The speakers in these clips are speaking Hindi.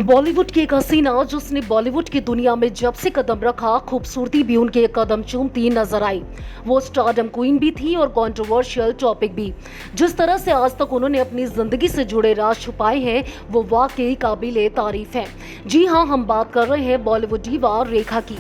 बॉलीवुड की एक हसीना जिसने बॉलीवुड की दुनिया में जब से कदम रखा, खूबसूरती भी उनके कदम चूमती नजर आई। वो स्टारडम क्वीन भी थी और कंट्रोवर्शियल टॉपिक भी। जिस तरह से आज तक उन्होंने अपनी जिंदगी से जुड़े राज छुपाए हैं, वो वाकई काबिले तारीफ है। जी हाँ, हम बात कर रहे हैं बॉलीवुड डीवा रेखा की।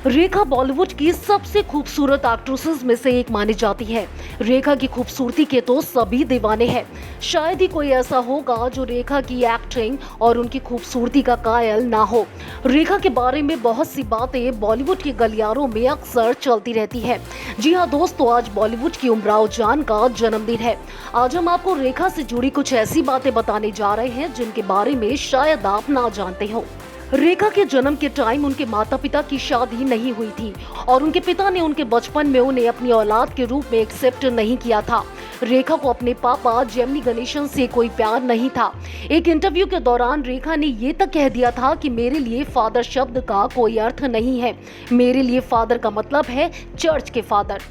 रेखा बॉलीवुड की सबसे खूबसूरत एक्ट्रेसेस में से एक मानी जाती है। रेखा की खूबसूरती के तो सभी दीवाने हैं। शायद ही कोई ऐसा होगा जो रेखा की एक्टिंग और उनकी खूबसूरती का कायल ना हो। रेखा के बारे में बहुत सी बातें बॉलीवुड के गलियारों में अक्सर चलती रहती है। जी हाँ दोस्तों, आज बॉलीवुड की उमराव जान का जन्मदिन है। आज हम आपको रेखा से जुड़ी कुछ ऐसी बातें बताने जा रहे हैं जिनके बारे में शायद आप ना जानते हो। रेखा के जन्म के टाइम उनके माता पिता की शादी नहीं हुई थी और उनके पिता ने उनके बचपन में उन्हें अपनी औलाद के रूप में एक्सेप्ट नहीं किया था। रेखा को अपने पापा जेमिनी गणेशन से कोई प्यार नहीं था। एक इंटरव्यू के दौरान रेखा ने ये तक कह दिया था कि मेरे लिए फादर शब्द का कोई अर्थ नहीं है, मेरे लिए फादर का मतलब है चर्च के फादर।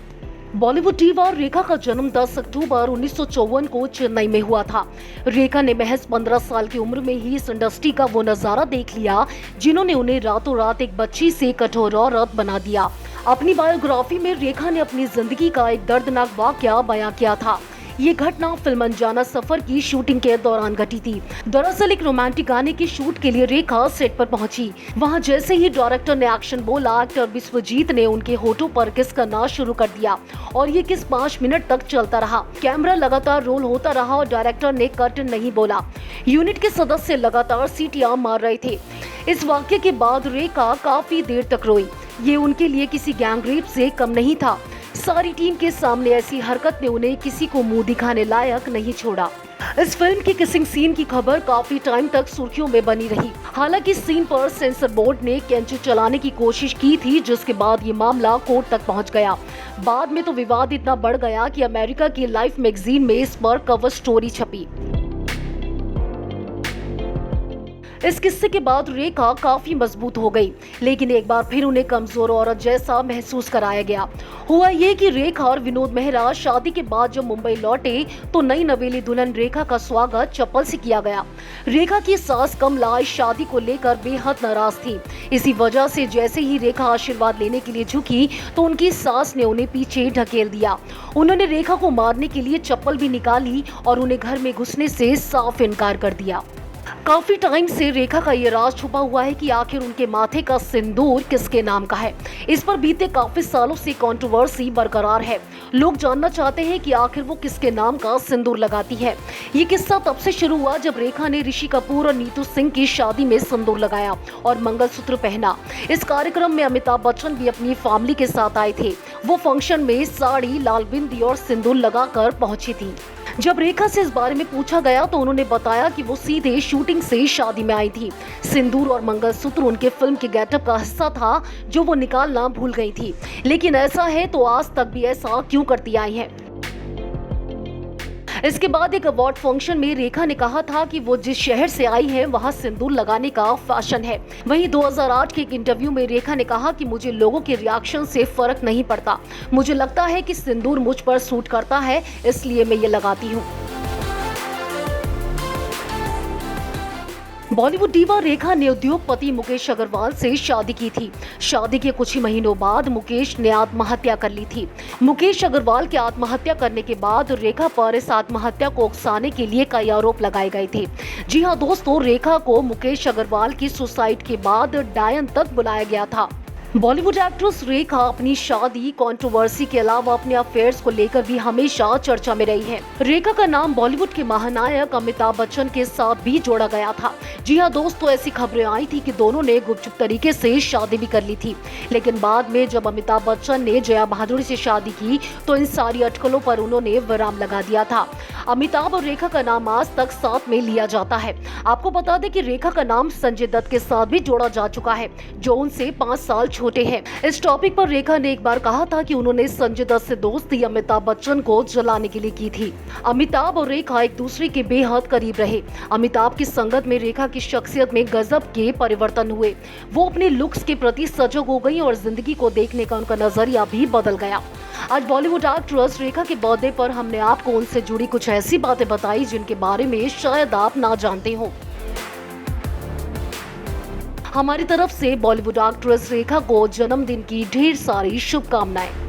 बॉलीवुड डीवा रेखा का जन्म 10 अक्टूबर 1954 को चेन्नई में हुआ था। रेखा ने महज 15 साल की उम्र में ही इस इंडस्ट्री का वो नजारा देख लिया जिन्होंने उन्हें रातों रात एक बच्ची से कठोर औरत बना दिया। अपनी बायोग्राफी में रेखा ने अपनी जिंदगी का एक दर्दनाक वाकया बयां किया था। ये घटना फिल्म अनजाना सफर की शूटिंग के दौरान घटी थी। दरअसल एक रोमांटिक गाने की शूट के लिए रेखा सेट पर पहुंची। वहां जैसे ही डायरेक्टर ने एक्शन बोला, एक्टर विश्वजीत ने उनके होठों पर किस करना शुरू कर दिया और ये किस 5 मिनट तक चलता रहा। कैमरा लगातार रोल होता रहा और डायरेक्टर ने कट नहीं बोला। यूनिट के सदस्य लगातार सीटियां मार रहे थे। इस वाक्य के बाद रेखा काफी देर तक रोई। ये उनके लिए किसी गैंग रेप से कम नहीं था। सारी टीम के सामने ऐसी हरकत ने उन्हें किसी को मुंह दिखाने लायक नहीं छोड़ा। इस फिल्म की किसिंग सीन की खबर काफी टाइम तक सुर्खियों में बनी रही। हालांकि इस सीन पर सेंसर बोर्ड ने कैंची चलाने की कोशिश की थी, जिसके बाद ये मामला कोर्ट तक पहुंच गया। बाद में तो विवाद इतना बढ़ गया कि अमेरिका की लाइफ मैगजीन में इस पर कवर स्टोरी छपी। इस किस्से के बाद रेखा काफी मजबूत हो गई, लेकिन एक बार फिर उन्हें कमजोर औरत जैसा महसूस कराया गया। हुआ ये कि रेखा और विनोद मेहरा शादी के बाद जब मुंबई लौटे तो नई नवेली दुल्हन रेखा का स्वागत चप्पल से किया गया। रेखा की सास कमला इस शादी को लेकर बेहद नाराज थी। इसी वजह से जैसे ही रेखा आशीर्वाद लेने के लिए झुकी तो उनकी सास ने उन्हें पीछे ढकेल दिया। उन्होंने रेखा को मारने के लिए चप्पल भी निकाली और उन्हें घर में घुसने से साफ इनकार कर दिया। काफी टाइम से रेखा का ये राज छुपा हुआ है कि आखिर उनके माथे का सिंदूर किसके नाम का है। इस पर बीते काफी सालों से कंट्रोवर्सी बरकरार है। लोग जानना चाहते हैं कि आखिर वो किसके नाम का सिंदूर लगाती है। ये किस्सा तब से शुरू हुआ जब रेखा ने ऋषि कपूर और नीतू सिंह की शादी में सिंदूर लगाया और मंगलसूत्र पहना। इस कार्यक्रम में अमिताभ बच्चन भी अपनी फैमिली के साथ आए थे। वो फंक्शन में साड़ी, लाल बिंदी और सिंदूर लगाकर पहुंची थी। जब रेखा से इस बारे में पूछा गया तो उन्होंने बताया कि वो सीधे शूटिंग से शादी में आई थी। सिंदूर और मंगलसूत्र उनके फिल्म के गेटअप का हिस्सा था जो वो निकालना भूल गई थी। लेकिन ऐसा है तो आज तक भी ऐसा क्यों करती आई है। इसके बाद एक अवार्ड फंक्शन में रेखा ने कहा था कि वो जिस शहर से आई है वहां सिंदूर लगाने का फैशन है। वहीं 2008 के एक इंटरव्यू में रेखा ने कहा कि मुझे लोगों के रिएक्शन से फर्क नहीं पड़ता, मुझे लगता है कि सिंदूर मुझ पर सूट करता है, इसलिए मैं ये लगाती हूँ। बॉलीवुड डीवा रेखा ने उद्योगपति मुकेश अग्रवाल से शादी की थी। शादी के कुछ ही महीनों बाद मुकेश ने आत्महत्या कर ली थी। मुकेश अग्रवाल के आत्महत्या करने के बाद रेखा पर इस आत्महत्या को उकसाने के लिए कई आरोप लगाए गए थे। जी हां दोस्तों, रेखा को मुकेश अग्रवाल की सुसाइड के बाद डायन तक बुलाया गया था। बॉलीवुड एक्ट्रेस रेखा अपनी शादी, कंट्रोवर्सी के अलावा अपने अफेयर्स को लेकर भी हमेशा चर्चा में रही है। रेखा का नाम बॉलीवुड के महानायक अमिताभ बच्चन के साथ भी जोड़ा गया था। जी हां दोस्तों, ऐसी खबरें आई थी कि दोनों ने गुपचुप तरीके से शादी भी कर ली थी। लेकिन बाद में जब अमिताभ बच्चन ने जया बहादुरी से शादी की तो इन सारी अटकलों पर उन्होंने विराम लगा दिया था। अमिताभ और रेखा का नाम आज तक साथ में लिया जाता है। आपको बता दें कि रेखा का नाम संजय दत्त के साथ भी जोड़ा जा चुका है, जो उनसे 5 साल छोटे हैं। इस टॉपिक पर रेखा ने एक बार कहा था कि उन्होंने संजय दत्त से दोस्ती अमिताभ बच्चन को जलाने के लिए की थी। अमिताभ और रेखा एक दूसरे के बेहद करीब रहे। अमिताभ की संगत में रेखा की शख्सियत में गजब के परिवर्तन हुए। वो अपने लुक्स के प्रति सजग हो गई और जिंदगी को देखने का उनका नजरिया भी बदल गया। आज बॉलीवुड एक्ट्रेस रेखा के बर्थडे पर हमने आपको उनसे जुड़ी कुछ ऐसी बातें बताई जिनके बारे में शायद आप ना जानते हो। हमारी तरफ से बॉलीवुड एक्ट्रेस रेखा को जन्मदिन की ढेर सारी शुभकामनाएं।